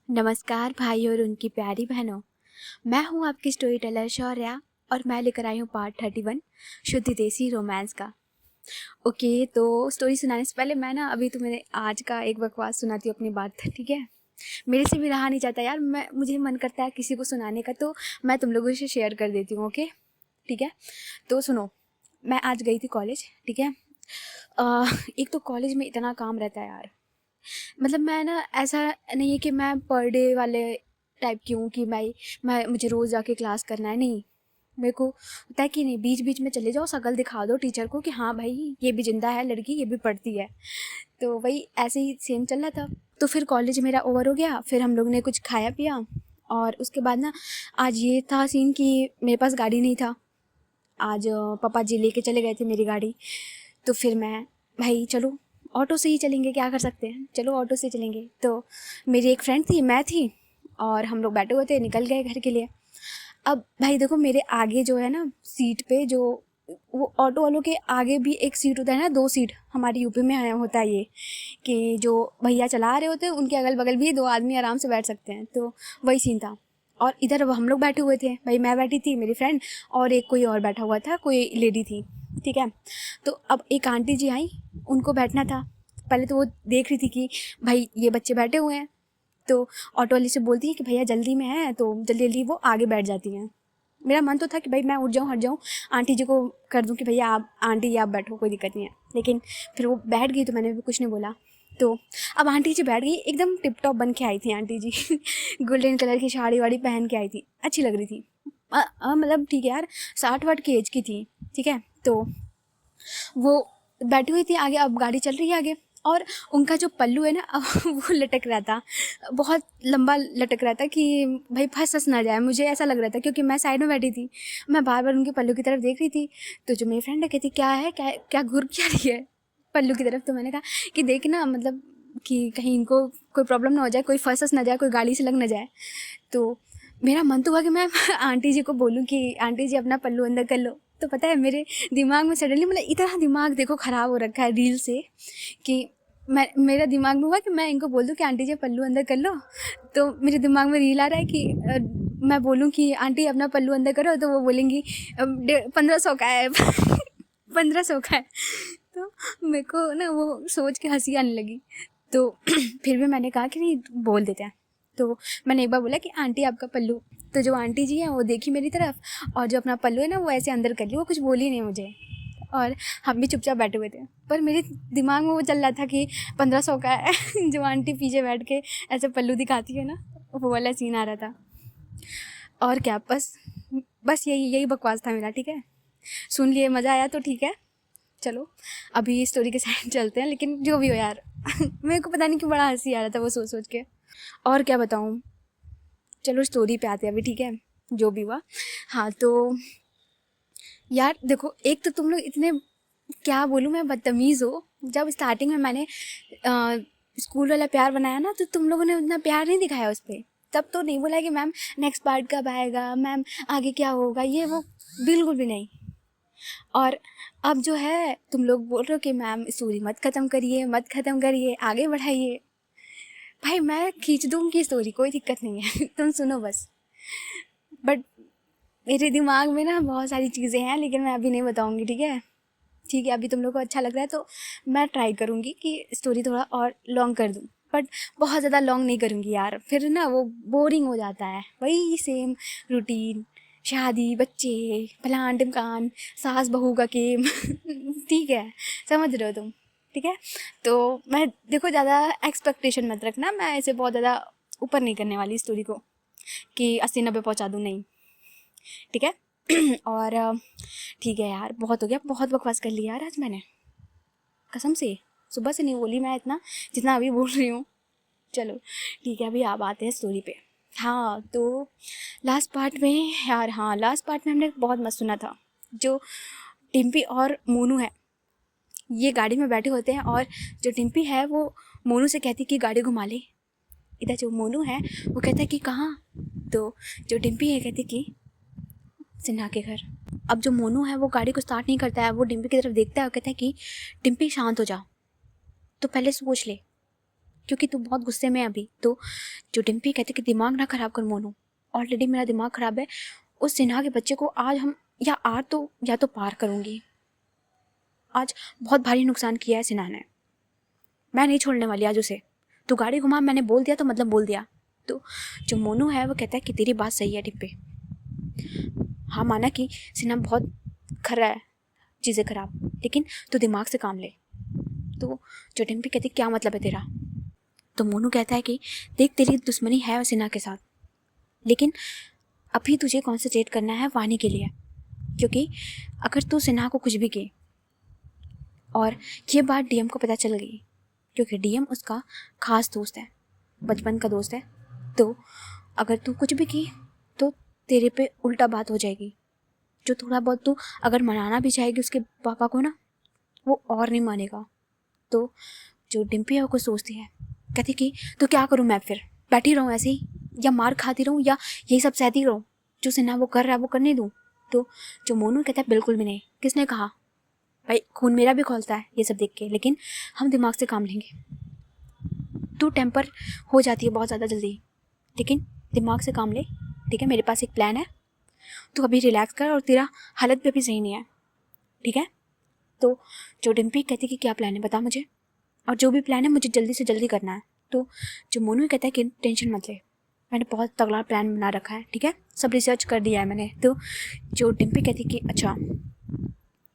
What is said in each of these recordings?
नमस्कार भाई और उनकी प्यारी बहनों। मैं हूं आपकी स्टोरी टेलर शौर्या और मैं लेकर आई हूं पार्ट 31 शुद्ध देसी रोमांस का। ओके, तो स्टोरी सुनाने से पहले मैं ना अभी तुम्हें आज का एक बकवास सुनाती हूँ अपनी बात, ठीक है। मेरे से भी रहा नहीं जाता यार, मुझे मन करता है किसी को सुनाने का, तो मैं तुम लोगों से शेयर कर देती हूँ। ओके ठीक है, तो सुनो। मैं आज गई थी कॉलेज, ठीक है। एक तो कॉलेज में इतना काम रहता है यार, मतलब मैं ना ऐसा नहीं है कि मैं पर डे वाले टाइप की हूँ कि मैं मुझे रोज़ जाके क्लास करना है, नहीं। मेरे को होता है कि नहीं, बीच बीच में चले जाओ, शकल दिखा दो टीचर को कि हाँ भाई ये भी जिंदा है लड़की, ये भी पढ़ती है। तो वही ऐसे ही सेम चल रहा था। तो फिर कॉलेज मेरा ओवर हो गया, फिर हम लोग ने कुछ खाया पिया और उसके बाद ना आज ये था सीन कि मेरे पास गाड़ी नहीं था। आज पापा जी लेके चले गए थे मेरी गाड़ी। तो फिर मैं, भाई चलो ऑटो से ही चलेंगे, क्या कर सकते हैं, चलो ऑटो से चलेंगे। तो मेरी एक फ्रेंड थी, मैं थी और हम लोग बैठे हुए थे, निकल गए घर के लिए। अब भाई देखो, मेरे आगे जो है ना सीट पे, जो वो ऑटो वालों के आगे भी एक सीट होता है ना, 2 सीट हमारे यूपी में आया होता है ये, कि जो भैया चला रहे होते हैं उनके अगल बगल भी 2 आदमी आराम से बैठ सकते हैं। तो वही सीन था। और इधर अब हम लोग बैठे हुए थे, भाई मैं बैठी थी, मेरी फ्रेंड और एक कोई और बैठा हुआ था, कोई लेडी थी, ठीक है। तो अब एक आंटी जी आई, उनको बैठना था। पहले तो वो देख रही थी कि भाई ये बच्चे बैठे हुए हैं, तो ऑटो वाली से बोलती है कि भैया जल्दी में है, तो जल्दी जल्दी वो आगे बैठ जाती हैं। मेरा मन तो था कि भाई मैं उठ जाऊँ, हट जाऊँ, आंटी जी को कर दूँ कि भैया आप आंटी आप बैठो, कोई दिक्कत नहीं है। लेकिन फिर वो बैठ गई तो मैंने भी कुछ नहीं बोला। तो अब आंटी जी बैठ गई, एकदम टिप टॉप बन के आई थी आंटी जी गोल्डन कलर की साड़ी वाड़ी पहन के आई थी, अच्छी लग रही थी। मतलब ठीक है यार, 60 वाट की एज की थी, ठीक है। तो वो बैठी हुई थी आगे, अब गाड़ी चल रही है आगे, और उनका जो पल्लू है ना वो लटक रहा था, बहुत लंबा लटक रहा था कि भाई फंस ना जाए, मुझे ऐसा लग रहा था क्योंकि मैं साइड में बैठी थी। मैं बार बार उनके पल्लू की तरफ देख रही थी। तो जो मेरी फ्रेंड है कहती क्या है, क्या क्या घूर क्या रही है पल्लू की तरफ। तो मैंने कहा कि देखना, मतलब कि कहीं इनको कोई प्रॉब्लम ना हो जाए, कोई फंस ना जाए, कोई गाड़ी से लग ना जाए। तो मेरा मन तो हुआ कि मैं आंटी जी को बोलूँ कि आंटी जी अपना पल्लू अंदर कर लो। तो पता है मेरे दिमाग में सडनली, मतलब इतना दिमाग देखो ख़राब हो रखा है रील से, कि मेरा दिमाग में हुआ कि मैं इनको बोल दूँ कि आंटी जी पल्लू अंदर कर लो। तो मेरे दिमाग में रील आ रहा है कि मैं बोलूँ कि आंटी अपना पल्लू अंदर करो, तो वो बोलेंगी 1500 का है 1500 का है। तो मेरे को ना वो सोच के हंसी आने लगी। तो फिर भी मैंने कहा कि नहीं, बोल देते हैं। तो मैंने एक बार बोला कि आंटी आपका पल्लू। तो जो आंटी जी हैं वो देखी मेरी तरफ, और जो अपना पल्लू है ना वो ऐसे अंदर कर ली, वो कुछ बोली नहीं मुझे। और हम भी चुपचाप बैठे हुए थे, पर मेरे दिमाग में वो चल रहा था कि 1500 का है जो आंटी पीछे बैठ के ऐसे पल्लू दिखाती है ना, वो वाला सीन आ रहा था। और क्या, बस बस यही यही बकवास था मेरा, ठीक है। सुन लिए, मज़ा आया तो ठीक है। चलो अभी स्टोरी के साइड चलते हैं, लेकिन जो भी हो यार मेरे को पता नहीं क्यों बड़ा हंसी आ रहा था वो सोच सोच के। और क्या बताऊँ, चलो स्टोरी पे आते हैं अभी, ठीक है, जो भी हुआ। हाँ तो यार देखो, एक तो तुम लोग इतने, क्या बोलूँ मैं, बदतमीज़ हो। जब स्टार्टिंग में मैंने स्कूल वाला प्यार बनाया ना, तो तुम लोगों ने उतना प्यार नहीं दिखाया उस पर। तब तो नहीं बोला कि मैम नेक्स्ट पार्ट कब आएगा, मैम आगे क्या होगा, ये वो, बिल्कुल भी नहीं। और अब जो है तुम लोग बोल रहे हो कि मैम स्टोरी मत ख़त्म करिए, मत ख़त्म करिए, आगे बढ़ाइए। भाई मैं खींच दूँगी स्टोरी, कोई दिक्कत नहीं है तुम सुनो बस। बट मेरे दिमाग में ना बहुत सारी चीज़ें हैं, लेकिन मैं अभी नहीं बताऊँगी, ठीक है। ठीक है, अभी तुम लोग को अच्छा लग रहा है तो मैं ट्राई करूँगी कि स्टोरी थोड़ा और लॉन्ग कर दूँ, बट बहुत ज़्यादा लॉन्ग नहीं करूँगी यार, फिर ना वो बोरिंग हो जाता है, वही सेम रूटीन, शादी, बच्चे, फलान ढिमकान, सास बहू का गेम ठीक है, समझ रहे हो तुम, ठीक है। तो मैं देखो, ज़्यादा एक्सपेक्टेशन मत रखना, मैं ऐसे बहुत ज़्यादा ऊपर नहीं करने वाली स्टोरी को कि 80-90 पहुँचा दूँ, नहीं, ठीक है। और ठीक है यार, बहुत हो गया, बहुत बकवास कर लिया यार आज मैंने, कसम से सुबह से नहीं बोली मैं इतना जितना अभी बोल रही हूँ। चलो ठीक है, अभी आप आते हैं स्टोरी पे। हाँ तो लास्ट पार्ट में यार, हाँ लास्ट पार्ट में हमने बहुत मस्त सुना था। जो टिम्पी और मोनू है, ये गाड़ी में बैठे होते हैं, और जो टिम्पी है वो मोनू से कहती कि गाड़ी घुमा ले। इधर जो मोनू है वो कहता है कि कहाँ, तो जो टिम्पी है कहती कि सिन्हा के घर। अब जो मोनू है वो गाड़ी को स्टार्ट नहीं करता है, वो डिम्पी की तरफ देखता है और कहता है कि डिम्पी शांत हो जा, तो पहले सोच ले क्योंकि तू बहुत गुस्से में है अभी। तो जो डिम्पी कहती कि दिमाग ना ख़राब कर मोनू, ऑलरेडी मेरा दिमाग ख़राब है। उस सिन्हा के बच्चे को आज हम या तो पार करूँगी। आज बहुत भारी नुकसान किया है सिन्हा ने, मैं नहीं छोड़ने वाली आज उसे। तू गाड़ी घुमा, मैंने बोल दिया तो मतलब बोल दिया। तो जो मोनू है वो कहता है कि तेरी बात सही है डिम्पी। हाँ माना कि सिन्हा बहुत कर रहा है चीज़ें ख़राब, लेकिन तू दिमाग से काम ले। तो जो डिम्पी कहती क्या मतलब है तेरा। तो मोनू कहता है कि देख तेरी दुश्मनी है सिन्हा के साथ, लेकिन अभी तुझे कॉन्सेंट्रेट करना है वानी के लिए, क्योंकि अगर तू सिन्हा को कुछ भी कहे और ये बात डीएम को पता चल गई, क्योंकि डीएम उसका खास दोस्त है, बचपन का दोस्त है, तो अगर तू कुछ भी की तो तेरे पे उल्टा बात हो जाएगी। जो थोड़ा बहुत तू अगर मनाना भी चाहेगी उसके पापा को ना, वो और नहीं मानेगा। तो जो डिम्पी है वो कुछ सोचती है, कहती कि तो क्या करूँ मैं, फिर बैठी रहूँ ऐसे ही, या मार खाती रहूँ, या यही सब सहती रहूँ, जो सिन्हा वो कर रहा है वो करने दूँ। तो जो मोनू कहता है बिल्कुल भी नहीं। किसने कहा भाई, खून मेरा भी खौलता है ये सब देख के, लेकिन हम दिमाग से काम लेंगे। तू टेम्पर हो जाती है बहुत ज़्यादा जल्दी, लेकिन दिमाग से काम ले, ठीक है। मेरे पास एक प्लान है, तू अभी रिलैक्स कर, और तेरा हालत भी अभी सही नहीं है, ठीक है। तो जो डिम्पी कहती कि क्या प्लान है बता मुझे, और जो भी प्लान है मुझे जल्दी से जल्दी करना है। तो जो मोनू कहता है कि टेंशन मत ले, मैंने बहुत तगड़ा प्लान बना रखा है, ठीक है, सब रिसर्च कर दिया है मैंने। तो जो डिम्पी कहती कि अच्छा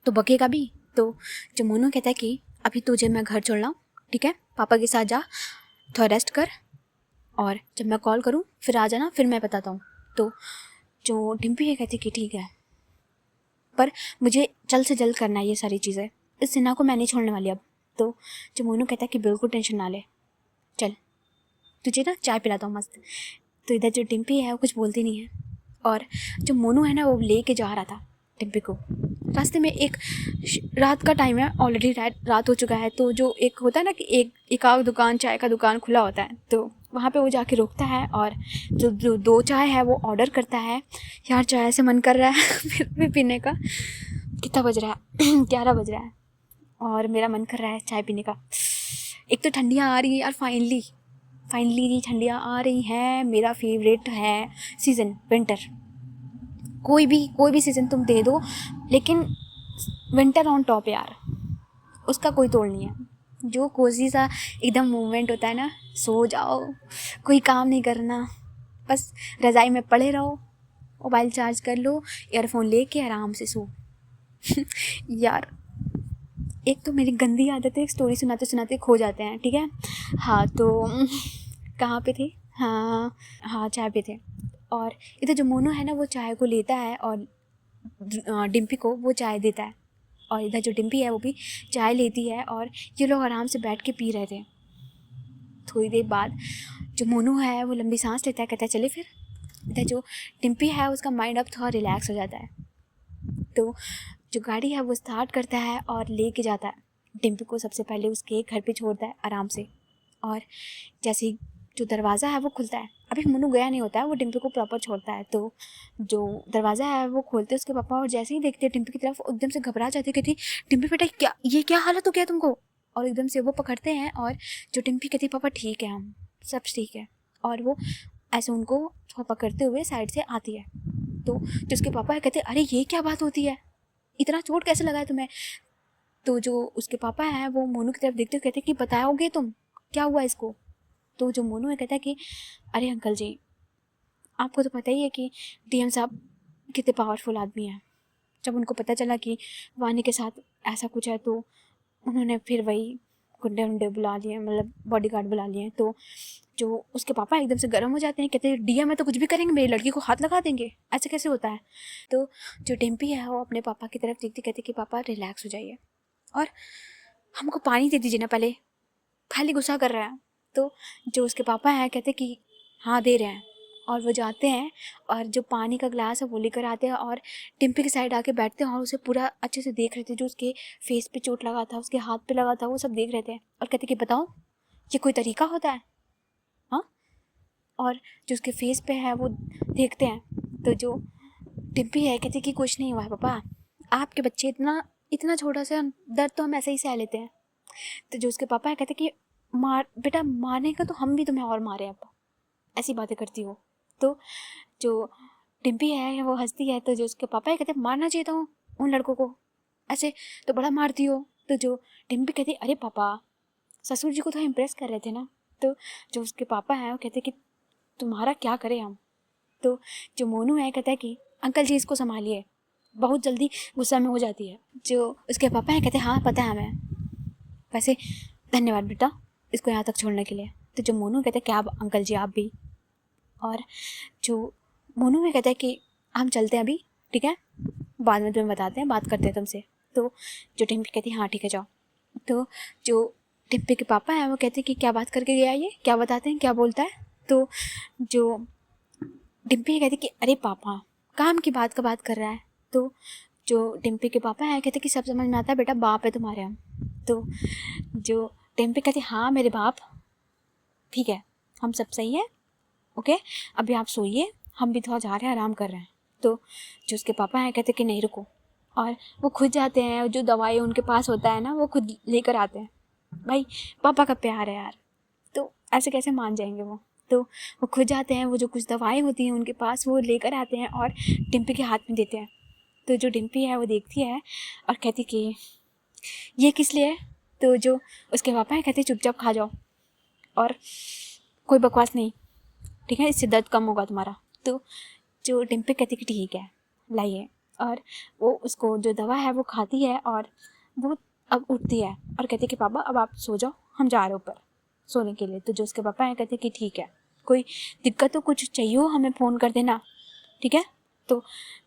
तो बकेगा भी। तो जो मोनू कहता है कि अभी तुझे मैं घर छोड़ रहा हूँ, ठीक है, पापा के साथ जा, थोड़ा रेस्ट कर, और जब मैं कॉल करूँ फिर आ जाना, फिर मैं बताता हूँ। तो जो डिम्पी है कहती कि ठीक है, पर मुझे जल्द से जल्द करना है ये सारी चीज़ें, इस सिन्हा को मैं नहीं छोड़ने वाली अब। तो जो मोनू कहता है कि बिल्कुल टेंशन ना ले, चल तुझे ना चाय पिलाता हूँ मस्त। तो इधर जो डिम्पी है वो कुछ बोलती नहीं है, और जो मोनू है ना वो लेके जा रहा था डिम्पी को। रास्ते में एक रात का टाइम है, ऑलरेडी रात हो चुका है। तो जो एक होता है ना कि एक आध दुकान, चाय का दुकान खुला होता है, तो वहाँ पे वो जाके रुकता है, और जो 2 चाय है वो ऑर्डर करता है। यार चाय से मन कर रहा है फिर भी पीने का। कितना बज रहा है 11 बज रहा है, और मेरा मन कर रहा है चाय पीने का। एक तो ठंडियाँ आ रही है यार, फाइनली ये ठंडियाँ आ रही हैं। मेरा फेवरेट है सीज़न विंटर। कोई भी सीज़न तुम दे दो, लेकिन विंटर ऑन टॉप यार, उसका कोई तोड़ नहीं है। जो कोजी सा एकदम मूवमेंट होता है ना, सो जाओ, कोई काम नहीं करना, बस रज़ाई में पड़े रहो, मोबाइल चार्ज कर लो, ईयरफोन लेके आराम से सो यार एक तो मेरी गंदी आदत है, स्टोरी सुनाते सुनाते खो जाते हैं, ठीक है। हाँ तो कहाँ पे थे, हाँ चाय पे थे। और इधर जो मोनू है ना वो चाय को लेता है और डिम्पी को वो चाय देता है, और इधर जो डिम्पी है वो भी चाय लेती है, और ये लोग आराम से बैठ के पी रहे थे। थोड़ी देर बाद जो मोनू है वो लंबी सांस लेता है, कहता है चले फिर। इधर जो डिम्पी है उसका माइंड अब थोड़ा रिलैक्स हो जाता है, तो जो गाड़ी है वो स्टार्ट करता है और लेके जाता है डिम्पी को। सबसे पहले उसके घर पे छोड़ता है आराम से, और जैसे ही जो दरवाज़ा है वो खुलता है, अभी मोनू गया नहीं होता है, वो डिम्पी को प्रॉपर छोड़ता है। तो जो दरवाज़ा है वो खोलते उसके पापा, और जैसे ही देखते डिम्पी की तरफ एकदम से घबरा जाती, कहती डिम्पी बेटा क्या हालत हो गया तुमको। और एकदम से वो पकड़ते हैं, और जो डिम्पी कहती पापा ठीक है, हम सब ठीक है, और वो ऐसे उनको पकड़ते हुए साइड से आती है। तो जो उसके पापा है कहते अरे ये क्या बात होती है, इतना चोट कैसे लगा है तुम्हें। तो जो उसके पापा हैं वो मोनू की तरफ देखते हुए कहते कि बताओगे तुम क्या हुआ इसको। तो जो मोनू है कहता है कि अरे अंकल जी, आपको तो पता ही है कि डीएम साहब कितने पावरफुल आदमी हैं। जब उनको पता चला कि वानी के साथ ऐसा कुछ है, तो उन्होंने फिर वही गुंडे उंडे बुला लिए, मतलब बॉडीगार्ड बुला लिए। तो जो उसके पापा एकदम से गर्म हो जाते हैं, कहते हैं डीएम है तो कुछ भी करेंगे, मेरी लड़की को हाथ लगा देंगे, ऐसे कैसे होता है। तो जो डिम्पी है वो अपने पापा की तरफ देखती कहती कि पापा रिलैक्स हो जाइए, और हमको पानी दे दीजिए ना, पहले खाली गुस्सा कर रहा है। तो जो उसके पापा हैं कहते कि हाँ दे रहे हैं, और वो जाते हैं और जो पानी का ग्लास है वो लेकर आते हैं, और डिम्पी की साइड आके बैठते हैं, और उसे पूरा अच्छे से देख रहे थे। जो उसके फेस पे चोट लगा था, उसके हाथ पे लगा था, वो सब देख रहे थे, और कहते कि बताओ ये कोई तरीका होता है, हाँ। और जो उसके फेस पे है वो देखते हैं, तो जो डिम्पी है कहती कि कुछ नहीं हुआ है पापा, आपके बच्चे इतना छोटा सा दर्द तो हम ऐसे ही सह लेते हैं। तो जो उसके पापा है कहते कि मार बेटा, मारने का तो हम भी तुम्हें और मारे अब, ऐसी बातें करती हो। तो जो डिम्पी है वो हंसती है, तो जो उसके पापा है कहते मारना चाहिए था उन लड़कों को, ऐसे तो बड़ा मारती हो। तो जो डिम्पी कहती अरे पापा, ससुर जी को तो इम्प्रेस कर रहे थे ना। तो जो उसके पापा हैं वो कहते कि तुम्हारा क्या करें हम। तो जो मोनू है कहता है कि अंकल जी इसको संभालिए, बहुत जल्दी गुस्सा में हो जाती है। जो उसके पापा हैं कहते हाँ पता है हमें, वैसे धन्यवाद बेटा इसको यहाँ तक छोड़ने के लिए। तो जो मोनू कहते हैं क्या अंकल जी आप भी। और जो मोनू में कहता है कि हम चलते हैं अभी, ठीक है, बाद में तुम्हें बताते हैं, बात करते हैं तुमसे। तो जो डिम्पी कहती है हाँ ठीक है जाओ। तो जो डिम्पी के पापा हैं वो कहते हैं कि क्या बात करके गया ये, क्या बताते हैं, क्या बोलता है। तो जो डिम्पी कहती कि अरे पापा काम की बात का बात कर रहा है। तो जो डिम्पी के पापा हैं कहते कि सब समझ में आता है बेटा, बाप है तुम्हारे हम। तो जो डिम्पी कहती हाँ मेरे बाप, ठीक है हम सब सही है, ओके अभी आप सोइए, हम भी थोड़ा जा रहे हैं, आराम कर रहे हैं। तो जो उसके पापा हैं कहते कि नहीं रुको, और वो खुद जाते हैं, जो दवाई उनके पास होता है ना वो खुद लेकर आते हैं। भाई पापा का प्यार है यार, तो ऐसे कैसे मान जाएंगे वो। तो वो खुद जाते हैं, वो जो कुछ दवाएं होती हैं उनके पास वो लेकर आते हैं और डिम्पी के हाथ में देते हैं। तो जो डिम्पी है वो देखती है और कहती कि ये किस लिए है। तो जो उसके पापा हैं कहते चुपचाप खा जाओ और कोई बकवास नहीं, ठीक है, इससे दर्द कम होगा तुम्हारा। तो जो डिम्पी कहती कि ठीक है लाइए, और वो उसको जो दवा है वो खाती है और वो अब उठती है और कहती कि पापा अब आप सो जाओ, हम जा रहे ऊपर सोने के लिए। तो जो उसके पापा हैं कहते कि ठीक है, कोई दिक्कत हो कुछ चाहिए हो हमें फ़ोन कर देना, ठीक है। तो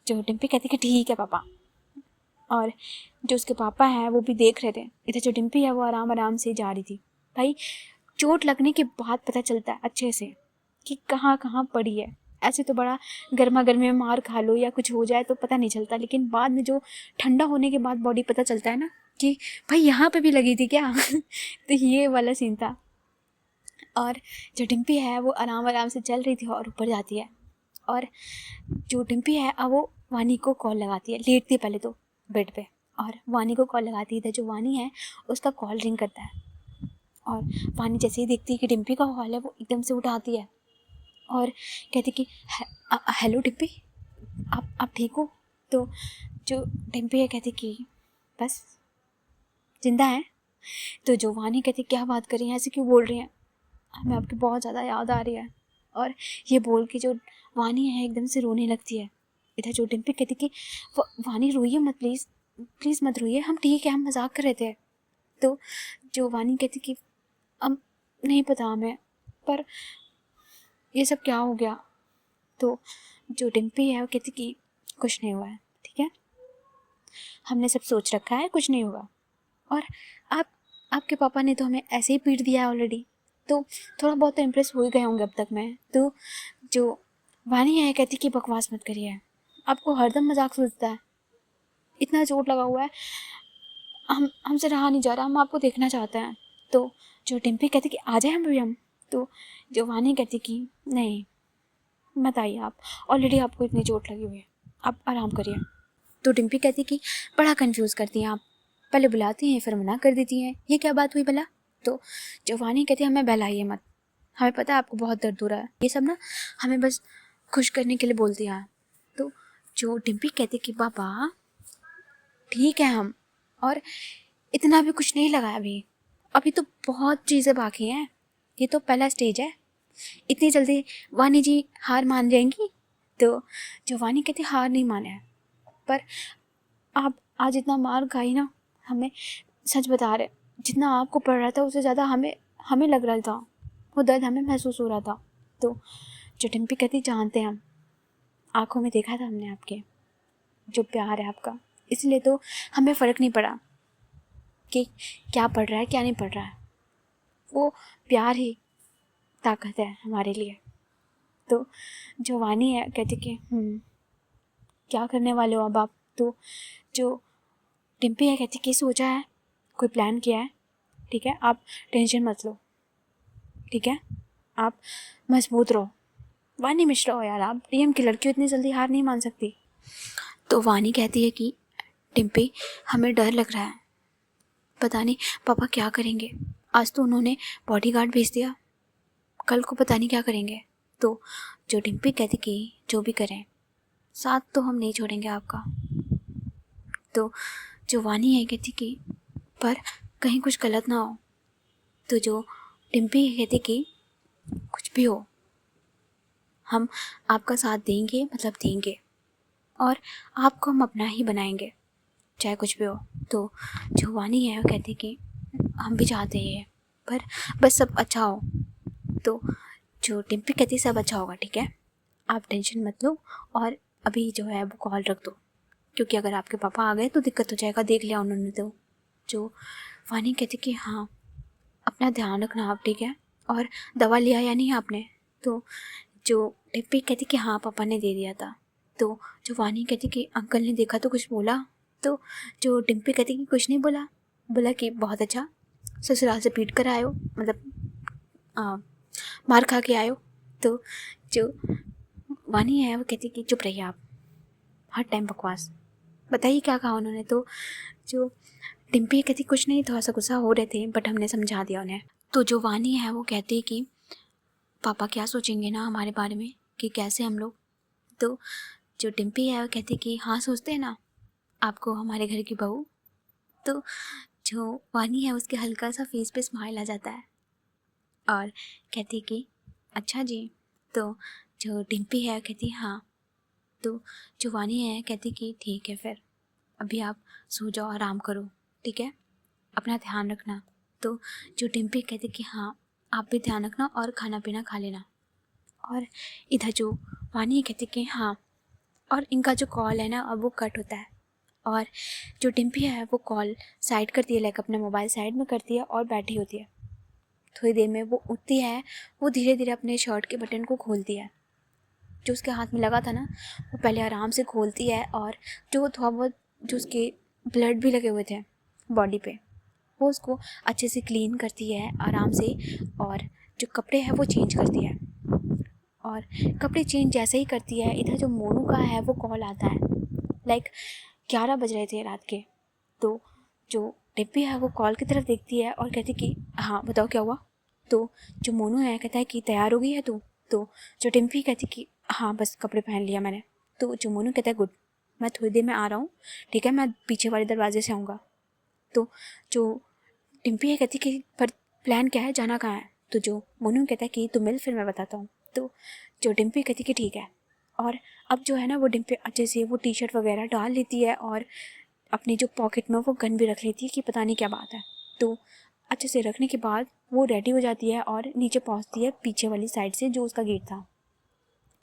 जो डिम्पी कहती कि ठीक है पापा। और जो उसके पापा हैं वो भी देख रहे थे, इधर जो डिम्पी है वो आराम आराम से जा रही थी। भाई चोट लगने के बाद पता चलता है अच्छे से कि कहाँ कहाँ पड़ी है। ऐसे तो बड़ा गर्मा गर्मी में मार खा लो या कुछ हो जाए तो पता नहीं चलता, लेकिन बाद में जो ठंडा होने के बाद बॉडी पता चलता है ना कि भाई यहाँ पे भी लगी थी क्या। तो ये वाला सीन था। और जो डिम्पी है वो आराम आराम से चल रही थी और ऊपर जाती है, और जो डिम्पी है अब वो वानी को कॉल लगाती है, लेटती है पहले तो बेड पे, और वानी को कॉल लगाती है। जो वानी है उसका कॉल रिंग करता है, और वानी जैसे ही देखती है कि डिम्पी का कॉल है वो एकदम से उठाती है और कहती कि हेलो डिम्पी, आप ठीक हो। तो जो डिम्पी है कहती कि बस जिंदा है। तो जो वानी कहती क्या बात कर रही हैं, ऐसे क्यों बोल रही हैं, हमें आपकी बहुत ज़्यादा याद आ रही है। और ये बोल के जो वानी है एकदम से रोने लगती है। इधर जो डिम्पी कहती कि वानी रोइए मत, प्लीज़ प्लीज़ मत रोइए, हम ठीक है, हम मजाक कर रहे थे। तो जो वानी कहती कि अब नहीं पता हमें, पर ये सब क्या हो गया। तो जो डिम्पी है वो कहती कि कुछ नहीं हुआ है, ठीक है, हमने सब सोच रखा है, कुछ नहीं हुआ। और आपके पापा ने तो हमें ऐसे ही पीट दिया ऑलरेडी, तो थोड़ा बहुत तो इम्प्रेस हो ही गए होंगे अब तक में। तो जो वानी है कहती कि बकवास मत करिए, आपको हरदम मजाक सोचता है, इतना चोट लगा हुआ है, हमसे रहा नहीं जा रहा, हम आपको देखना चाहते हैं। तो जो डिम्पी कहती कि आ जाए हम। तो जो वानी कहती कि नहीं मत आइए, आप ऑलरेडी आपको इतनी चोट लगी हुई है, आप आराम करिए। तो डिम्पी कहती कि बड़ा कंफ्यूज करती हैं आप, पहले बुलाती हैं फिर मना कर देती हैं, ये क्या बात हुई भला। तो जो वानी कहती है हमें बहलाइए मत, हमें पता है आपको बहुत दर्द हो रहा है, ये सब ना हमें बस खुश करने के लिए बोलती हैं। तो जो डिम्पी कहती कि पापा ठीक है हम, और इतना भी कुछ नहीं लगा अभी तो बहुत चीज़ें बाकी हैं, ये तो पहला स्टेज है, इतनी जल्दी वानी जी हार मान जाएंगी। तो जो वानी कहती हार नहीं माना है, पर आप आज इतना मार खाई ना, हमें सच बता रहे, जितना आपको पड़ रहा था उससे ज़्यादा हमें लग रहा था, वो दर्द हमें महसूस हो रहा था। तो जो डिम्पी कहती जानते हैं हम, आँखों में देखा था हमने आपके जो प्यार है आपका, इसलिए तो हमें फ़र्क नहीं पड़ा कि क्या पड़ रहा है क्या नहीं पड़ रहा है, वो प्यार ही ताकत है हमारे लिए। तो जो वानी है कहती कि क्या करने वाले हो अब आप। तो जो डिम्पी है कहती कि सोचा है, कोई प्लान किया है, ठीक है, आप टेंशन मत लो, ठीक है, आप मजबूत रहो, वानी मिश्रा हो यार, आप डीएम की लड़की इतनी जल्दी हार नहीं मान सकती। तो वानी कहती है कि डिम्पी हमें डर लग रहा है, पता नहीं पापा क्या करेंगे, आज तो उन्होंने बॉडीगार्ड भेज दिया, कल को पता नहीं क्या करेंगे। तो जो डिम्पी कहती कि जो भी करें साथ तो हम नहीं छोड़ेंगे आपका। तो जो वानी है कहती कि पर कहीं कुछ गलत ना हो। तो जो डिम्पी कहती कि कुछ भी हो हम आपका साथ देंगे, मतलब देंगे, और आपको हम अपना ही बनाएंगे चाहे कुछ भी हो। तो जो वानी है वो कहती कि हम भी चाहते हैं पर बस सब अच्छा हो। तो जो डिम्पी कहती सब अच्छा होगा, ठीक है, आप टेंशन मत लो और अभी जो है वो कॉल रख दो, क्योंकि अगर आपके पापा आ गए तो दिक्कत हो जाएगा, देख लिया उन्होंने। तो जो वानी कहती कि हाँ अपना ध्यान रखना आप, ठीक है, और दवा लिया या नहीं आपने। तो जो डिम्पी कहती कि हाँ पापा ने दे दिया था। तो जो वानी कहती कि अंकल ने देखा तो कुछ बोला। तो जो डिम्पी कहती कि कुछ नहीं बोला, बोला कि बहुत अच्छा, ससुराल से पीट कर आयो, मतलब मार खा के आयो। तो जो वानी है वो कहती कि चुप रहिए आप, हर टाइम बकवास, बताइए क्या कहा उन्होंने। तो जो डिम्पी कहती कुछ नहीं, थोड़ा सा गुस्सा हो रहे थे बट हमने समझा दिया उन्हें। तो जो वानी है वो कहती कि पापा क्या सोचेंगे ना हमारे बारे में कि कैसे हम लोग। तो जो डिम्पी है वो कहती कि हाँ सोचते हैं ना आपको हमारे घर की बहू। तो जो वानी है उसके हल्का सा फेस पे स्माइल आ जाता है और कहती कि अच्छा जी। तो जो डिम्पी है कहती हाँ। तो जो वानी है कहती कि ठीक है फिर अभी आप सो जाओ, आराम करो, ठीक है, अपना ध्यान रखना। तो जो डिम्पी कहती कि हाँ आप भी ध्यान रखना और खाना पीना खा लेना। और इधर जो वानी कहती कि हाँ, और इनका जो कॉल है ना अब वो कट होता है और जो डिम्पी है वो कॉल साइड करती है, लाइक अपना मोबाइल साइड में करती है और बैठी होती है। थोड़ी देर में वो उठती है, वो धीरे धीरे अपने शर्ट के बटन को खोलती है, जो उसके हाथ में लगा था ना वो पहले आराम से खोलती है और जो थोड़ा बहुत जो उसके ब्लड भी लगे हुए थे बॉडी पे वो उसको अच्छे से क्लीन करती है आराम से और जो कपड़े हैं वो चेंज करती है। और कपड़े चेंज जैसे ही करती है इधर जो मोनू का है वो कॉल आता है, लाइक 11 बज रहे थे रात के। तो जो डिम्पी है वो कॉल की तरफ देखती है और कहती कि हाँ बताओ क्या हुआ। तो जो मोनू है कहता है कि तैयार हो गई है तू। तो जो डिम्पी कहती कि हाँ बस कपड़े पहन लिया मैंने। तो जो मोनू कहता है गुड, मैं थोड़ी देर में आ रहा हूँ, ठीक है, मैं पीछे वाले दरवाजे से आऊँगा। तो जो डिम्पी है कहती कि पर प्लान क्या है, जाना कहाँ है। तो जो मोनू कहता है कि तू मिल फिर मैं बताता हूँ। तो जो डिम्पी कहती कि ठीक है। और अब जो है ना वो डिम्पी अच्छे से वो टी शर्ट वगैरह डाल लेती है और अपनी जो पॉकेट में वो गन भी रख लेती है कि पता नहीं क्या बात है। तो अच्छे से रखने के बाद वो रेडी हो जाती है और नीचे पहुंचती है पीछे वाली साइड से जो उसका गेट था।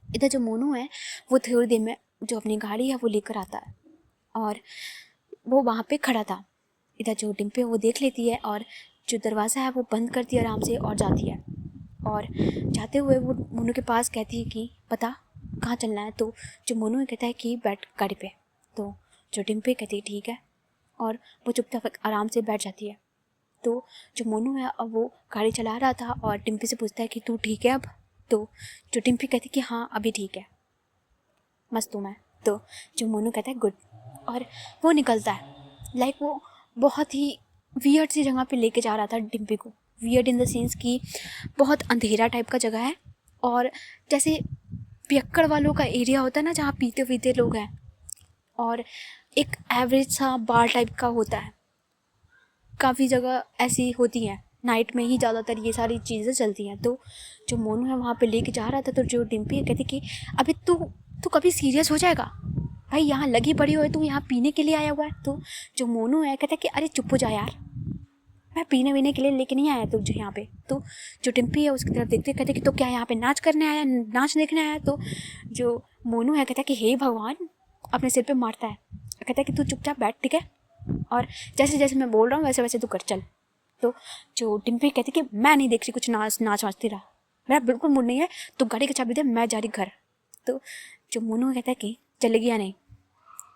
इधर जो मोनू है वो थोड़ी देर में जो अपनी गाड़ी है वो लेकर आता है और वो वहाँ पे खड़ा था। इधर जो डिम्पी वो देख लेती है और जो दरवाज़ा है वो बंद करती है आराम से और जाती है। और जाते हुए वो मोनू के पास कहती है कि पता कहाँ चलना है। तो जो मोनू कहता है कि बैठ गाड़ी पे। तो जो डिम्पी कहती है ठीक है और वो चुपचाप आराम से बैठ जाती है। तो जो मोनू है अब वो गाड़ी चला रहा था और डिम्पी से पूछता है कि तू ठीक है अब। तो जो डिम्पी कहती कि हाँ अभी ठीक है, मस्त हूँ मैं। तो जो मोनू कहता है गुड और वो निकलता है। लाइक वो बहुत ही वियर्ड सी जगह पे लेके जा रहा था डिम्पी को। वियर्ड इन द सेंस कि बहुत अंधेरा टाइप का जगह है और जैसे पियक्कड़ वालों का एरिया होता है ना जहाँ पीते पीते लोग हैं और एक एवरेज सा बार टाइप का होता है। काफ़ी जगह ऐसी होती हैं, नाइट में ही ज़्यादातर ये सारी चीज़ें चलती हैं। तो जो मोनू है वहाँ पे लेके जा रहा था। तो जो डिम्पी है कहती कि अभी तू कभी सीरियस हो जाएगा भाई, यहाँ लगी पड़ी हो, तू यहाँ पीने के लिए आया हुआ है। तो जो मोनू है कहता है कि अरे चुप हो जा यार, मैं पीने वीने के लिए लेके नहीं आया तुझे यहाँ पे। तो जो डिम्पी है उसकी तरफ देखते कहते कि तो क्या यहाँ पे नाच करने आया, नाच देखने आया। तो जो मोनू है कहता है कि हे भगवान, अपने सिर पे मारता है, कहता है कि तू चुपचाप बैठ, ठीक है, और जैसे जैसे मैं बोल रहा हूँ वैसे वैसे तू कर चल। तो जो डिम्पी कहती कि मैं नहीं देख रही कुछ नाच वाचती रहा, मेरा बिल्कुल मूड नहीं है, तो गाड़ी की चाबी दे, मैं जा रही घर। तो जो मोनू कहता है कि चलेगी या नहीं।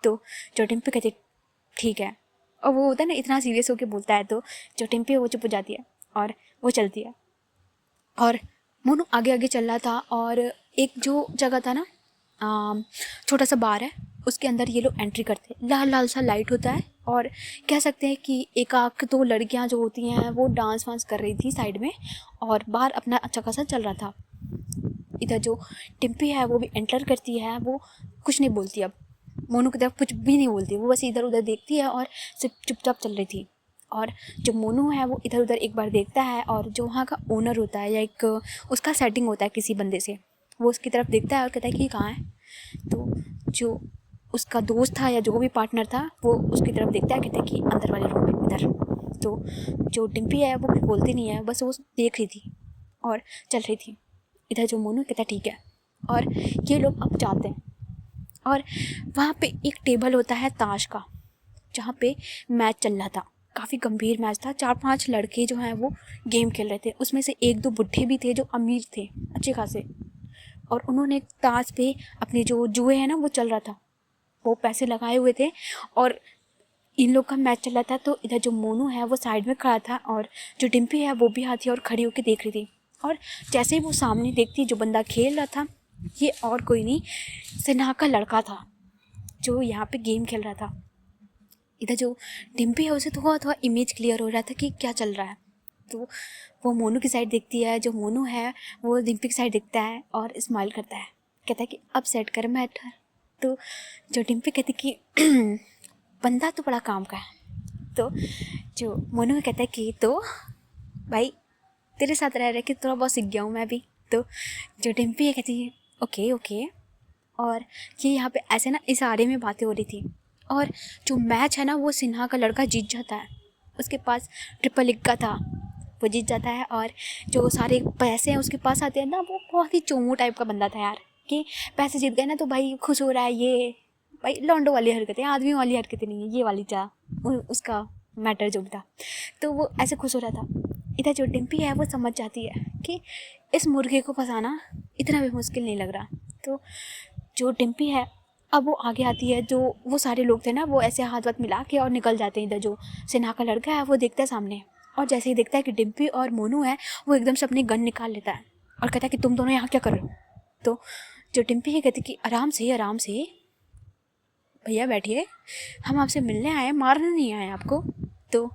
तो जो डिम्पी कहती ठीक है, और वो होता है ना इतना सीरियस होकर बोलता है। तो जो डिम्पी है वो चुप हो जाती है और वो चलती है और मोनू आगे आगे चल रहा था। और एक जो जगह था ना छोटा सा बार है उसके अंदर ये लोग एंट्री करते हैं। लाल लाल सा लाइट होता है और कह सकते हैं कि एक आख दो लड़कियां जो होती हैं वो डांस वांस कर रही थी साइड में, और बाहर अपना अच्छा खासा चल रहा था। इधर जो टिम्पी है वो भी एंटर करती है, वो कुछ नहीं बोलती, अब मोनू की तरफ कुछ भी नहीं बोलती, वो बस इधर उधर देखती है और सिर्फ चुपचाप चल रही थी। और जो मोनू है वो इधर उधर एक बार देखता है, और जो वहाँ का ओनर होता है या एक उसका सेटिंग होता है किसी बंदे से, वो उसकी तरफ देखता है और कहता है कि ये कहाँ है। तो जो उसका दोस्त था या जो भी पार्टनर था वो उसकी तरफ देखता है, कहता है कि अंदर वाले रूम में इधर। तो जो टिम्पी है वो कुछ बोलती नहीं है, बस वो देख रही थी और चल रही थी। इधर जो मोनू कहता है ठीक है, और ये लोग अब जाते हैं। और वहाँ पे एक टेबल होता है ताश का, जहाँ पे मैच चल रहा था, काफ़ी गंभीर मैच था। 4-5 लड़के जो हैं वो गेम खेल रहे थे, उसमें से 1-2 बुढ़े भी थे जो अमीर थे अच्छे खासे, और उन्होंने ताश पे अपने जो जुए हैं ना वो चल रहा था, वो पैसे लगाए हुए थे और इन लोग का मैच चल रहा था। तो इधर जो मोनू है वो साइड में खड़ा था और जो डिम्पी है वो भी आती और खड़ी होकर देख रही थी। और जैसे ही वो सामने देखती जो बंदा खेल रहा था, ये और कोई नहीं सिन्हा का लड़का था जो यहाँ पे गेम खेल रहा था। इधर जो डिम्पी है उसे थोड़ा थोड़ा इमेज क्लियर हो रहा था कि क्या चल रहा है। तो वो मोनू की साइड देखती है, जो मोनू है वो डिम्पी की साइड देखता है और स्माइल करता है, कहता है कि अब सेट कर मैटर। तो जो डिम्पी कहती कि बंदा तो बड़ा काम का है। तो जो मोनू कहता है कि तो भाई तेरे साथ रह रहे कि थोड़ा बहुत सीख गया हूँ मैं भी। तो जो डिम्पी है कहती है ओके ओके। और ये यहाँ पे ऐसे ना इशारे में बातें हो रही थी, और जो मैच है ना वो सिन्हा का लड़का जीत जाता है, उसके पास ट्रिपल इक्का था, वो जीत जाता है। और जो सारे पैसे हैं उसके पास आते हैं ना, वो बहुत ही चोमू टाइप का बंदा था यार, कि पैसे जीत गए ना तो भाई खुश हो रहा है, ये भाई लॉन्डो वाली हरकतें, आदमी वाली हरकतें नहीं है, ये वाली चाह उसका मैटर जो भी था। तो वो ऐसे खुश हो रहा था। इधर जो डिम्पी है वो समझ जाती है कि इस मुर्गे को फंसाना इतना भी मुश्किल नहीं लग रहा। तो जो डिम्पी है अब वो आगे आती है, जो वो सारे लोग थे ना वो ऐसे हाथ वाथ मिला के और निकल जाते हैं। इधर जो सिन्हा का लड़का है वो देखता है सामने, और जैसे ही देखता है कि डिम्पी और मोनू है वो एकदम से अपनी गन निकाल लेता है और कहता है कि तुम दोनों यहाँ क्या कर रहे हो। तो जो डिम्पी है कहती कि आराम से भैया बैठिए, हम आपसे मिलने आए, मारने नहीं आए आपको। तो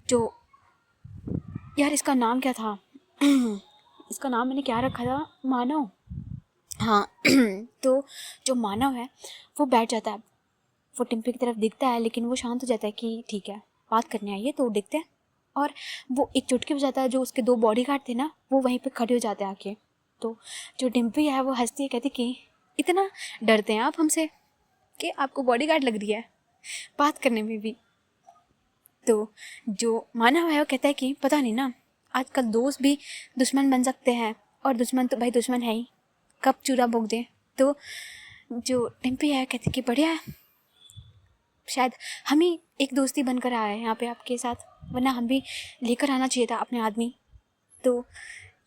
जो यार इसका नाम क्या था इसका नाम मैंने क्या रखा था, मानव, हाँ। तो जो मानव है वो बैठ जाता है, वो टिम्पी की तरफ दिखता है लेकिन वो शांत हो जाता है कि ठीक है बात करने आई है तो देखते हैं। और वो एक चुटकी बजाता है, जो उसके 2 बॉडीगार्ड थे ना वो वहीं पे खड़े हो जाते हैं आके। तो जो डिम्पी है वो हंसती है, कहती कि इतना डरते हैं आप हमसे कि आपको बॉडीगार्ड लग रही है बात करने में भी। तो जो मानव है वो कहता है कि पता नहीं ना, आजकल दोस्त भी दुश्मन बन सकते हैं, और दुश्मन तो भाई दुश्मन है ही, कब चूरा भोग दें। तो जो डिम्पी है कहती कि बढ़िया है, शायद हम ही एक दोस्ती बनकर आए हैं यहाँ पे आपके साथ, वरना हम भी लेकर आना चाहिए था अपने आदमी। तो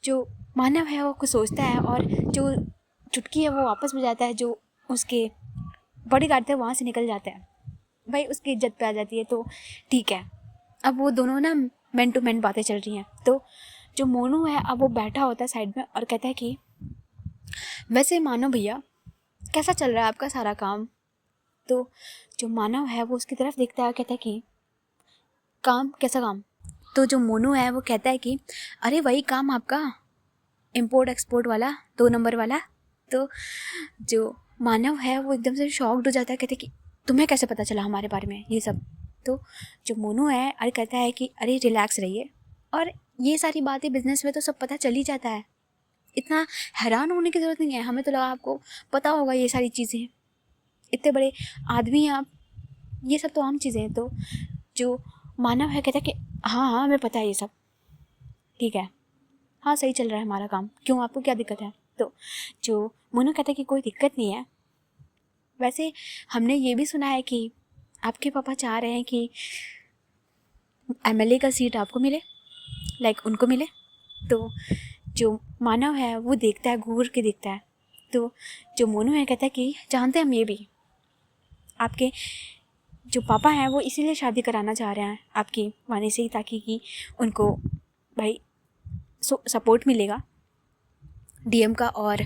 जो मानव है वो कुछ सोचता है, और जो चुटकी है वो वापस बजाता है, जो उसके बॉडीगार्ड थे वहाँ से निकल जाते हैं, भाई उसकी इज्जत पे आ जाती है। तो ठीक है, अब वो दोनों ना मैन टू मैन बातें चल रही हैं। तो जो मोनू है अब वो बैठा होता है साइड में और कहता है कि वैसे मानो भैया कैसा चल रहा है आपका सारा काम। तो जो मानव है वो उसकी तरफ देखता है और कहता है कि काम कैसा काम। तो जो मोनू है वो कहता है कि अरे वही काम आपका, इम्पोर्ट एक्सपोर्ट वाला, 2 नंबर वाला। तो जो मानव है वो एकदम से शॉक्ड हो जाता है, कहते कि तुम्हें कैसे पता चला हमारे बारे में ये सब। तो जो मोनू है अरे कहता है कि अरे रिलैक्स रहिए, और ये सारी बातें बिजनेस में तो सब पता चल ही जाता है, इतना हैरान होने की ज़रूरत नहीं है, हमें तो लगा आपको पता होगा ये सारी चीज़ें, इतने बड़े आदमी हैं आप, ये सब तो आम चीज़ें हैं। तो जो मानव है कहता है कि हाँ हाँ हमें पता है ये सब, ठीक है, हाँ सही चल रहा है हमारा काम, क्यों आपको क्या दिक्कत है। तो जो मोनू कहता है कि कोई दिक्कत नहीं है, वैसे हमने ये भी सुना है कि आपके पापा चाह रहे हैं कि एमएलए का सीट आपको मिले, लाइक उनको मिले। तो जो मानव है वो देखता है, घूर के देखता है। तो जो मोनू है कहता है कि जानते हैं हम ये भी, आपके जो पापा हैं वो इसीलिए शादी कराना चाह रहे हैं आपकी वानी से ही, ताकि कि उनको भाई सपोर्ट मिलेगा डीएम का, और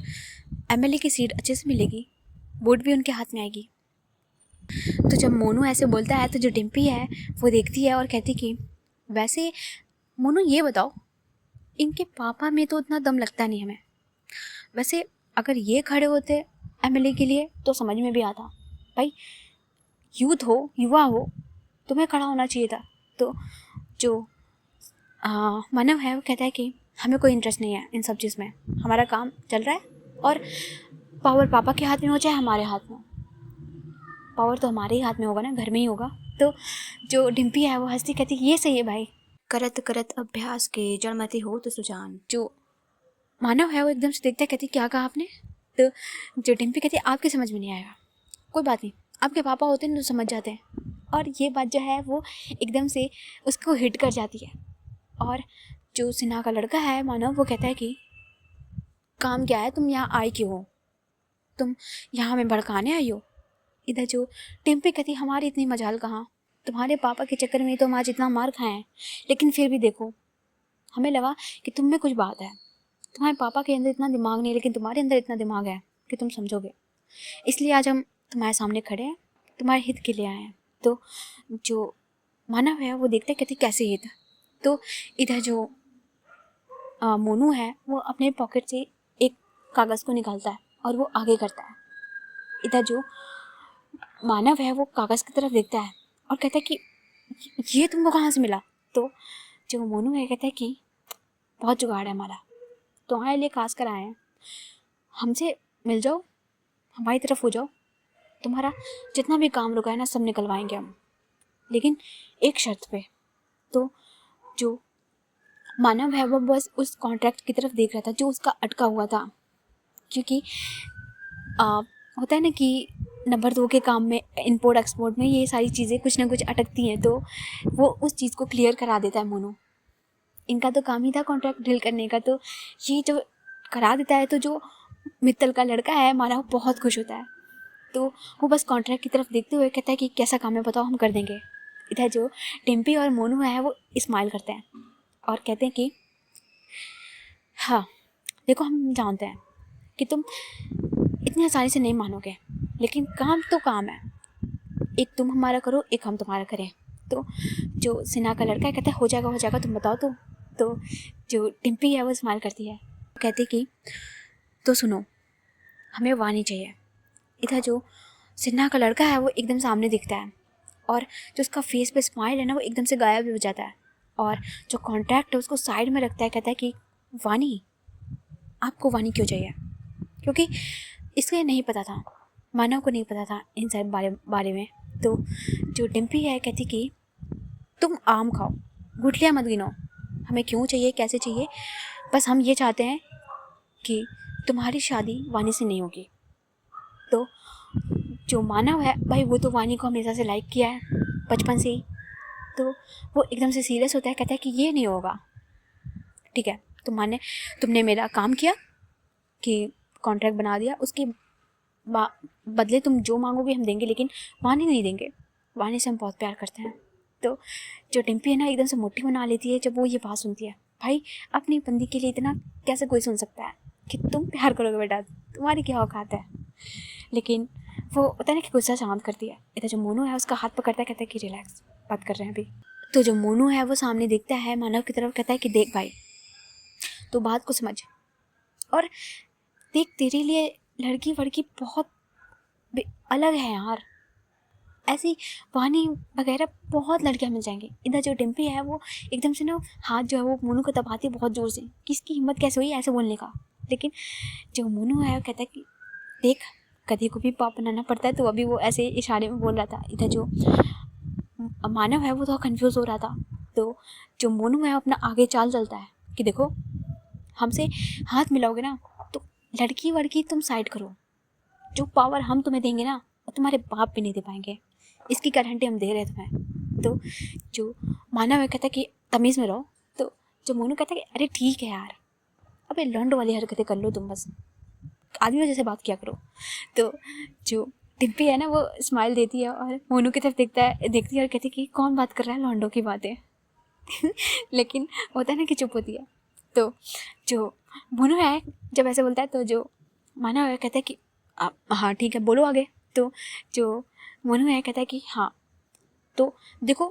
एमएलए की सीट अच्छे से मिलेगी, वोट भी उनके हाथ में आएगी। तो जब मोनू ऐसे बोलता है तो जो डिम्पी है वो देखती है और कहती कि वैसे मोनू ये बताओ, इनके पापा में तो उतना दम लगता नहीं हमें। वैसे अगर ये खड़े होते एमएलए के लिए तो समझ में भी आता। भाई यूथ हो, युवा हो, तुम्हें खड़ा होना चाहिए था। तो जो मानव है वो कहता है कि हमें कोई इंटरेस्ट नहीं है इन सब चीज़ में, हमारा काम चल रहा है और पावर पापा के हाथ में हो चाहे हमारे हाथ में हो, पावर तो हमारे ही हाथ में होगा ना, घर में ही होगा। तो जो डिम्पी है वो हंसती कहती ये सही है भाई, करत करत अभ्यास के जड़मती हो तो सुजान। जो मानव है वो एकदम से देखता है, कहती क्या कहा आपने। तो जो डिम्पी कहती है आपके समझ में नहीं आएगा, कोई बात नहीं, आपके पापा होते हैं तो समझ जाते हैं। और ये बात जो है वो एकदम से उसको हिट कर जाती है। और जो सिन्हा का लड़का है मानव वो कहता है कि काम क्या है, तुम यहाँ आई क्यों हो, तुम यहाँ हमें भड़काने आई हो। इधर जो डिम्पी कहती हमारी इतनी मजाल कहाँ, तुम्हारे पापा के चक्कर में तो हम आज इतना मार खाए हैं, लेकिन फिर भी देखो हमें लगा कि तुम में कुछ बात है, तुम्हारे पापा के अंदर इतना दिमाग नहीं लेकिन तुम्हारे अंदर इतना दिमाग है कि तुम समझोगे, इसलिए आज हम तुम्हारे सामने खड़े हैं, तुम्हारे हित के लिए आए हैं। तो जो मानव है वो देखते कहते कैसे हित। तो इधर जो मोनू है वो अपने पॉकेट से एक कागज़ को निकालता है और वो आगे करता है। इधर जो मानव है वो कागज़ की तरफ देखता है और कहता है कि ये तुमको कहाँ से मिला। तो जो मोनू है कहता है कि बहुत जुगाड़ है हमारा, तुम्हारे लिए खास कर आए हैं, हमसे मिल जाओ, हमारी तरफ हो जाओ, तुम्हारा जितना भी काम रुका है ना सब निकलवाएंगे हम, लेकिन एक शर्त पे। तो जो मानव है वो बस उस कॉन्ट्रैक्ट की तरफ देख रहा था जो उसका अटका हुआ था, क्योंकि होता है ना कि नंबर 2 के काम में, इंपोर्ट एक्सपोर्ट में ये सारी चीज़ें कुछ ना कुछ अटकती हैं, तो वो उस चीज़ को क्लियर करा देता है मोनू। इनका तो काम ही था कॉन्ट्रैक्ट डील करने का, तो ये जो करा देता है तो जो मित्तल का लड़का है हमारा वो बहुत खुश होता है। तो वो बस कॉन्ट्रैक्ट की तरफ देखते हुए कहता है कि कैसा काम है बताओ, हम कर देंगे। इधर जो डिम्पी और मोनू है वो स्माइल करते हैं और कहते हैं कि हाँ देखो, हम जानते हैं कि तुम इतनी आसानी से नहीं मानोगे, लेकिन काम तो काम है, एक तुम हमारा करो एक हम तुम्हारा करें। तो जो सिन्हा का लड़का है कहता है हो जाएगा तुम बताओ। तो जो डिम्पी है वो स्माइल करती है, कहती कि तो सुनो, हमें वानी चाहिए। इधर जो सिन्हा का लड़का है वो एकदम सामने दिखता है और जो उसका फेस पे स्माइल है ना वो एकदम से गायब भी हो जाता है, और जो कॉन्ट्रैक्ट है उसको साइड में रखता है, कहता है कि वानी, आपको वानी क्यों चाहिए, क्योंकि इसको नहीं पता था, मानव को नहीं पता था इन सब बारे में। तो जो डिम्पी है कहती कि तुम आम खाओ, गुठलियाँ मत गिनो, हमें क्यों चाहिए कैसे चाहिए, बस हम ये चाहते हैं कि तुम्हारी शादी वानी से नहीं होगी। तो जो मानव है भाई वो तो वानी को हमेशा से लाइक किया है बचपन से ही, तो वो एकदम से सीरियस होता है, कहता है कि ये नहीं होगा, ठीक है तुमने मेरा काम किया कि कॉन्ट्रैक्ट बना दिया, उसके बदले तुम जो मांगोगे हम देंगे, लेकिन वानी नहीं देंगे, वानी से हम बहुत प्यार करते हैं। तो जो डिम्पी है ना एकदम से मोटी बना लेती है जब वो ये बात सुनती है। भाई अपनी बंदी के लिए इतना कैसे कोई सुन सकता है कि तुम प्यार करोगे बेटा, तुम्हारी क्या औकात है। लेकिन वो होता है ना कि गुस्सा शांत करती है। इधर जो मोनू है उसका हाथ पकड़ता है, कहता है कि रिलैक्स, बात कर रहे हैं अभी। तो जो मोनू है वो सामने देखता है मानव की तरफ, कहता है कि देख भाई तो बात को समझ, और देख तेरे लिए लड़की वड़की बहुत अलग है यार, ऐसी वानी वगैरह बहुत लड़कियां मिल जाएंगी। इधर जो डिम्पी है वो एकदम से ना हाथ जो है वो मोनू को दबाती है बहुत ज़ोर से, किसकी हिम्मत कैसे हुई ऐसे बोलने का। लेकिन जो मोनू है वो कहता है कि देख कभी को भी पाप बनाना पड़ता है, तो अभी वो ऐसे इशारे में बोल रहा था। इधर जो मानव है वो थोड़ा कन्फ्यूज़ हो रहा था। तो जो मोनू है अपना आगे चाल चलता है कि देखो हमसे हाथ मिलाओगे ना तो लड़की वड़की तुम साइड करो, जो पावर हम तुम्हें देंगे ना वो तुम्हारे बाप भी नहीं दे पाएंगे, इसकी गारंटी हम दे रहे हैं तुम्हें। तो जो मानव है कहता है कि तमीज़ में रहो। तो जो मोनू कहता है कि अरे ठीक है यार, अबे लॉन्डो वाली हरकतें कर लो तुम, बस आदमियों जैसे बात किया करो। तो जो डिम्पी है ना वो स्माइल देती है और मोनू की तरफ देखती है और कहती है कि कौन बात कर रहा है लॉन्डो की बातें लेकिन होता है ना कि चुप होती है। तो जो मोनू है जब ऐसे बोलता है तो जो मानव है कहता है कि हाँ ठीक है बोलो आगे। तो जो मोनू है कहता है कि हाँ तो देखो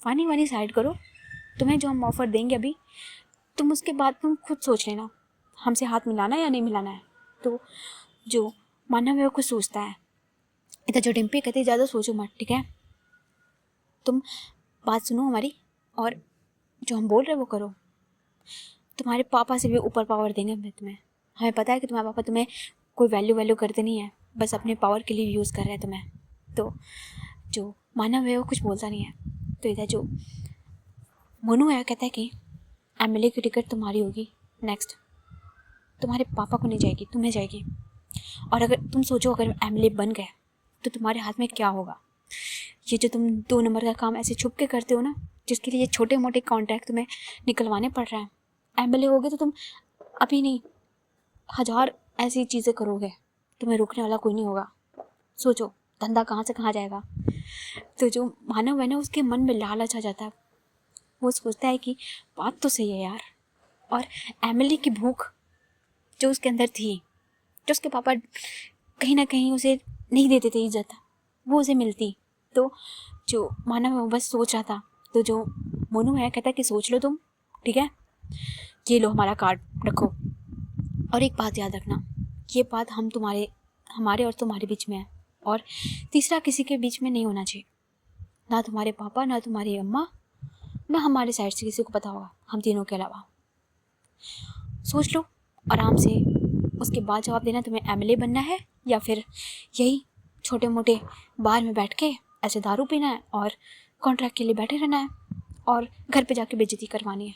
फ़नी वानी साइड करो, तुम्हें जो हम ऑफ़र देंगे अभी तुम उसके बाद तुम खुद सोच लेना हमसे हाथ मिलाना है या नहीं मिलाना है। तो जो मानव है वो कुछ सोचता है। इधर जो डिम्पी कहती है ज़्यादा सोचो मत, ठीक है, तुम बात सुनो हमारी और जो हम बोल रहे हैं वो करो। तुम्हारे पापा से भी ऊपर पावर देंगे हम तुम्हें। हमें पता है कि तुम्हारे पापा तुम्हें कोई वैल्यू करते नहीं है, बस अपने पावर के लिए यूज़ कर रहे हैं तुम्हें। तो जो मानव है वो कुछ बोलता नहीं है। तो इधर जो मोनू है कहता है कि एमएलए की टिकट तुम्हारी होगी नेक्स्ट, तुम्हारे पापा को नहीं जाएगी, तुम्हें जाएगी। और अगर तुम सोचो अगर एमएलए बन गए तो तुम्हारे हाथ में क्या होगा। ये जो तुम 2 नंबर का काम ऐसे छुप के करते हो ना, जिसके लिए छोटे मोटे कॉन्ट्रैक्ट तुम्हें निकलवाने पड़ रहे हैं, एमएलए होगे तो तुम अभी नहीं 1000 ऐसी चीज़ें करोगे, तुम्हें रोकने वाला कोई नहीं होगा। सोचो धंधा कहाँ से कहाँ जाएगा। तो जो मानव है ना उसके मन में लालच आ जाता है। वो सोचता है कि बात तो सही है यार, और एमिली की भूख जो उसके अंदर थी, जो उसके पापा कहीं ना कहीं उसे नहीं देते थे इज्जत, वो उसे मिलती। तो जो मानव है वो बस सोच रहा था। तो जो मोनू है कहता है कि सोच लो तुम, ठीक है, ये लो हमारा कार्ड रखो, और एक बात याद रखना, ये बात हमारे और तुम्हारे बीच में है, और तीसरा किसी के बीच में नहीं होना चाहिए, ना तुम्हारे पापा, ना तुम्हारी अम्मा, ना हमारे साइड से किसी को पता होगा, हम तीनों के अलावा। सोच लो आराम से, उसके बाद जवाब देना तुम्हें एमएलए बनना है या फिर यही छोटे मोटे बार में बैठ के ऐसे दारू पीना है और कॉन्ट्रैक्ट के लिए बैठे रहना है और घर पे जाके बेइज्जती करवानी है।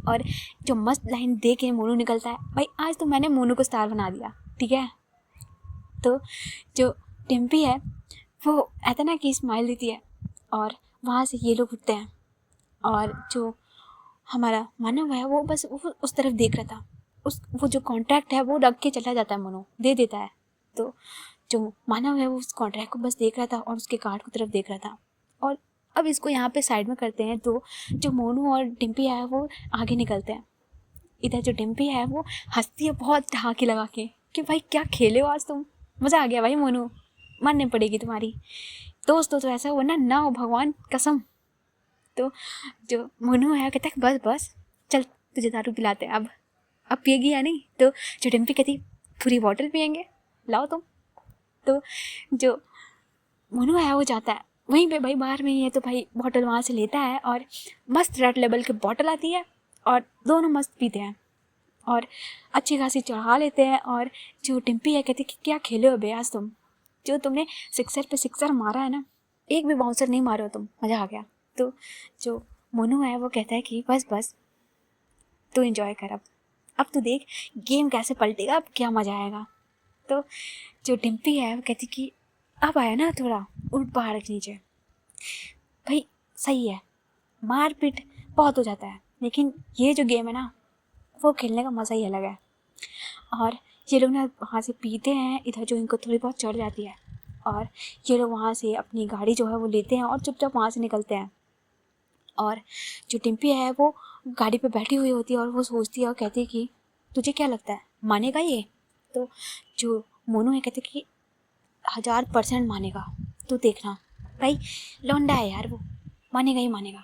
और जो मस्त लाइन दे के मोनू निकलता है, भाई आज तो मैंने मोनू को स्टार बना दिया, ठीक है। तो जो डिम्पी है वो ऐसा ना कि स्माइल देती है, और वहाँ से ये लोग उठते हैं, और जो हमारा मानव है वो बस वो उस तरफ देख रहा था। वो जो कॉन्ट्रैक्ट है वो रख के चला जाता है, मोनू दे देता है। तो जो मानव है वो उस कॉन्ट्रैक्ट को बस देख रहा था और उसके कार्ड की तरफ देख रहा था। और अब इसको यहाँ पे साइड में करते हैं। तो जो मोनू और डिम्पी है वो आगे निकलते हैं। इधर जो डिम्पी है वो हंसती है बहुत ठहाके लगा के कि भाई क्या खेले हो आज तुम, मज़ा आ गया भाई मोनू, माननी पड़ेगी तुम्हारी। दोस्तों तो ऐसा हो ना हो भगवान कसम। तो जो मोनू है कहता है बस बस चल तुझे दारू पिलाते हैं, अब पिएगी या नहीं। तो जो डिम्पी कहती पूरी बॉटल पियेंगे, लाओ तुम। तो जो मोनू है वो जाता है वहीं पे, भाई बाहर में ही है, तो भाई बॉटल वहाँ से लेता है और मस्त रेड लेबल की बॉटल आती है और दोनों मस्त पीते हैं और अच्छी खासी चढ़ा लेते हैं। और जो डिम्पी है कहती कि क्या खेले हो बे आज तुम, जो तुमने सिक्सर पे सिक्सर मारा है ना, एक भी बाउंसर नहीं मारे हो तुम, मज़ा आ गया। तो जो मोनू है वो कहता है कि बस बस तू एंजॉय कर, अब तू देख गेम कैसे पलटेगा, अब क्या मज़ा आएगा। तो जो डिम्पी है वो कहती कि अब आया ना थोड़ा उठ पहाड़ के नीचे। भाई सही है, मार पीट बहुत हो जाता है, लेकिन ये जो गेम है ना वो खेलने का मज़ा ही अलग है। और ये लोग ना वहाँ से पीते हैं, इधर जो इनको थोड़ी बहुत चढ़ जाती है, और ये लोग वहाँ से अपनी गाड़ी जो है वो लेते हैं और चुपचाप वहाँ से निकलते हैं। और जो डिम्पी है वो गाड़ी पे बैठी हुई होती है और वो सोचती है और कहती है कि तुझे क्या लगता है मानेगा ये। तो जो मोनू है कहते कि 1000% मानेगा, तू देखना भाई लौंडा है यार, वो मानेगा ही मानेगा,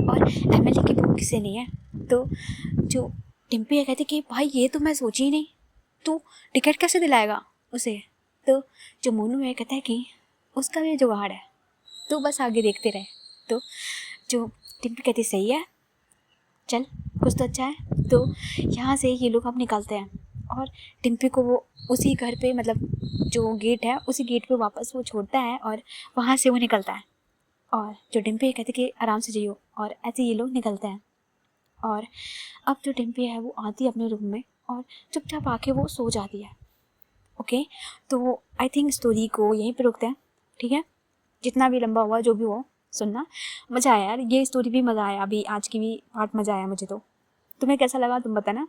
और एमएलए की भूख किसे नहीं है। तो जो डिम्पी है कहती कि भाई ये तो मैं सोची ही नहीं, तू टिकट कैसे दिलाएगा उसे। तो जो मोनू है कहता है कि उसका भी जुगाड़ है, तू बस आगे देखते रहे। तो जो डिम्पी कहती सही है, चल कुछ तो अच्छा है। तो यहाँ से ये लोग अब निकलते हैं और डिम्पी को वो उसी घर पे, मतलब जो गेट है उसी गेट पे वापस वो छोड़ता है और वहाँ से वो निकलता है। और जो डिम्पी कहती कि आराम से जाइयो, और ऐसे ये लोग निकलते हैं। और अब जो डिम्पी है वो आती है अपने रूम में और चुपचाप आके वो सो जाती है। ओके, तो आई थिंक स्टोरी को यहीं पर रुकते हैं, ठीक है। जितना भी लंबा हुआ जो भी हो सुनना, मज़ा आया यार, ये स्टोरी भी मज़ा आया, अभी आज की भी पार्ट मज़ा आया मुझे। तो तुम्हें कैसा लगा तुम बताना।